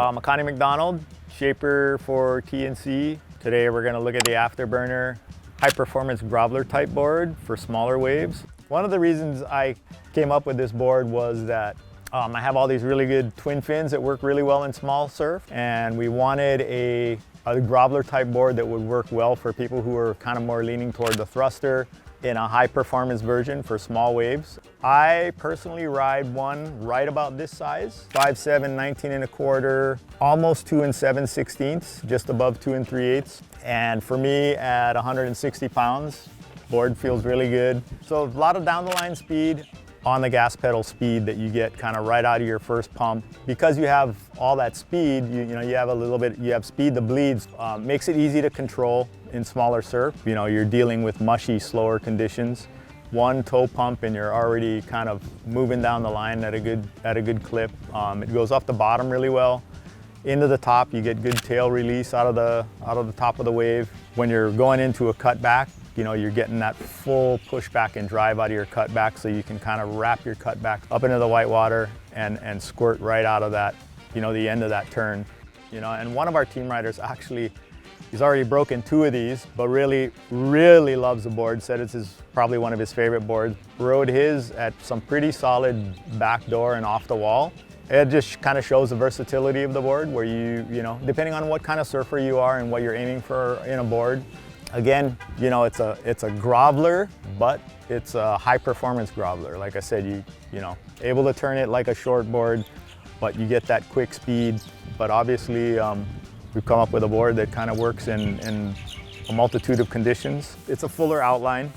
I'm Connie McDonald, shaper for TNC. Today we're going to look at the Afterburner high performance Groveler type board for smaller waves. One of the reasons I came up with this board was that I have all these really good twin fins that work really well in small surf, and we wanted a Groveler type board that would work well for people who are kind of more leaning toward the thruster in a high performance version for small waves. I personally ride one right about this size, 5'7", 19 1/4, almost 2 7/16, just above 2 3/8. And for me at 160 pounds, board feels really good. So a lot of down the line speed, on the gas pedal speed that you get kind of right out of your first pump. Because you have all that speed, you have speed that bleeds, makes it easy to control in smaller surf. You know, you're dealing with mushy, slower conditions. One toe pump and you're already kind of moving down the line at a good clip. It goes off the bottom really well. Into the top, you get good tail release out of the top of the wave. When you're going into a cutback, you know, you're getting that full pushback and drive out of your cutback, so you can kind of wrap your cutback up into the whitewater and squirt right out of that, you know, the end of that turn. You know, and one of our team riders actually, he's already broken 2 of these, but really loves the board, said it's probably one of his favorite boards. Rode his at some pretty solid backdoor and off the wall. It just kind of shows the versatility of the board, where you know, depending on what kind of surfer you are and what you're aiming for in a board. Again, you know, it's a Groveler, but it's a high performance Groveler. Like I said, you know, able to turn it like a short board, but you get that quick speed. But obviously, we've come up with a board that kind of works in a multitude of conditions. It's a fuller outline,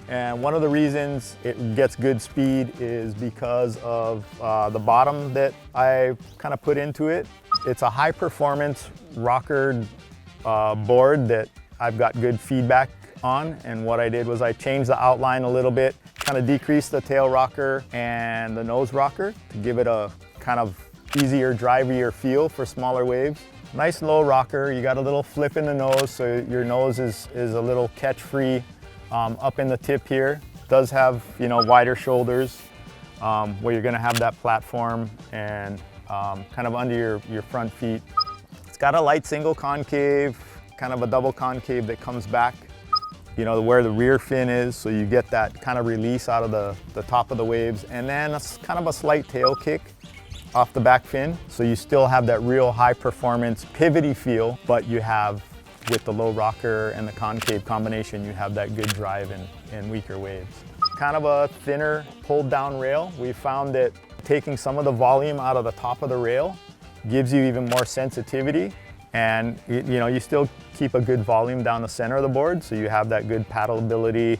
and one of the reasons it gets good speed is because of the bottom that I kind of put into it. It's a high performance rockered board that I've got good feedback on, and what I did was I changed the outline a little bit, kind of decreased the tail rocker and the nose rocker to give it a kind of easier, drivier feel for smaller waves. Nice low rocker, you got a little flip in the nose, so your nose is a little catch-free up in the tip here. Does have, you know, wider shoulders where you're gonna have that platform and kind of under your front feet. It's got a light single concave, kind of a double concave that comes back, you know, where the rear fin is, so you get that kind of release out of the top of the waves, and then kind of a slight tail kick off the back fin, so you still have that real high performance pivoty feel, but you have, with the low rocker and the concave combination, you have that good drive in weaker waves. Kind of a thinner pulled down rail. We found that taking some of the volume out of the top of the rail gives you even more sensitivity. And you know, you still keep a good volume down the center of the board, so you have that good paddleability,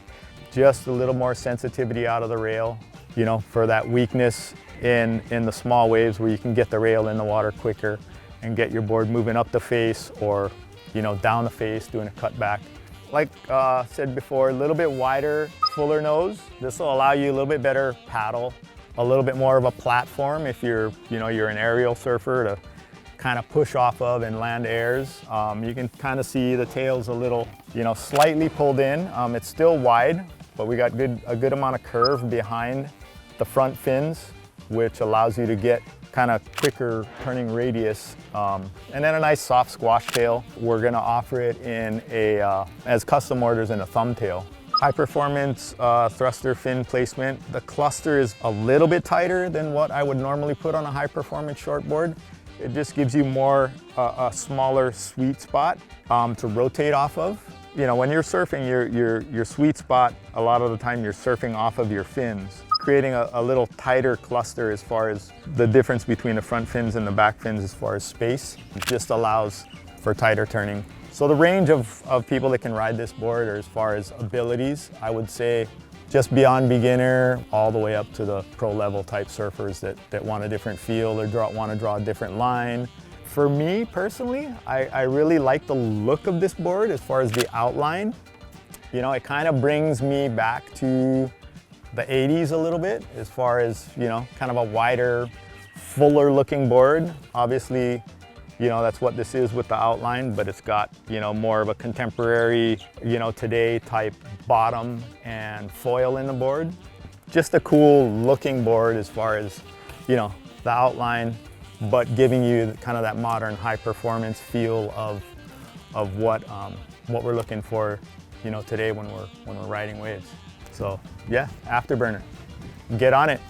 just a little more sensitivity out of the rail, you know, for that weakness in the small waves where you can get the rail in the water quicker and get your board moving up the face or, you know, down the face doing a cutback. Like said before, a little bit wider, fuller nose. This will allow you a little bit better paddle, a little bit more of a platform if you're an aerial surfer to kind of push off of and land airs. You can kind of see the tail's a little, you know, slightly pulled in. It's still wide, but we got a good amount of curve behind the front fins, which allows you to get kind of quicker turning radius. And then a nice soft squash tail. We're gonna offer it in as custom orders in a thumb tail. High performance thruster fin placement. The cluster is a little bit tighter than what I would normally put on a high performance shortboard. It just gives you more, a smaller sweet spot to rotate off of. You know, when you're surfing, your sweet spot, a lot of the time you're surfing off of your fins. Creating a little tighter cluster as far as the difference between the front fins and the back fins as far as space, it just allows for tighter turning. So the range of people that can ride this board, or as far as abilities, I would say just beyond beginner all the way up to the pro level type surfers that want a different feel or want to draw a different line. For me personally, I really like the look of this board as far as the outline. You know, it kind of brings me back to the 80s a little bit as far as, you know, kind of a wider, fuller looking board. Obviously, you know, that's what this is with the outline, but it's got, you know, more of a contemporary, you know, today type bottom and foil in the board. Just a cool looking board as far as, you know, the outline, but giving you kind of that modern high performance feel of what we're looking for, you know, today when we're riding waves. So yeah, Afterburner, get on it.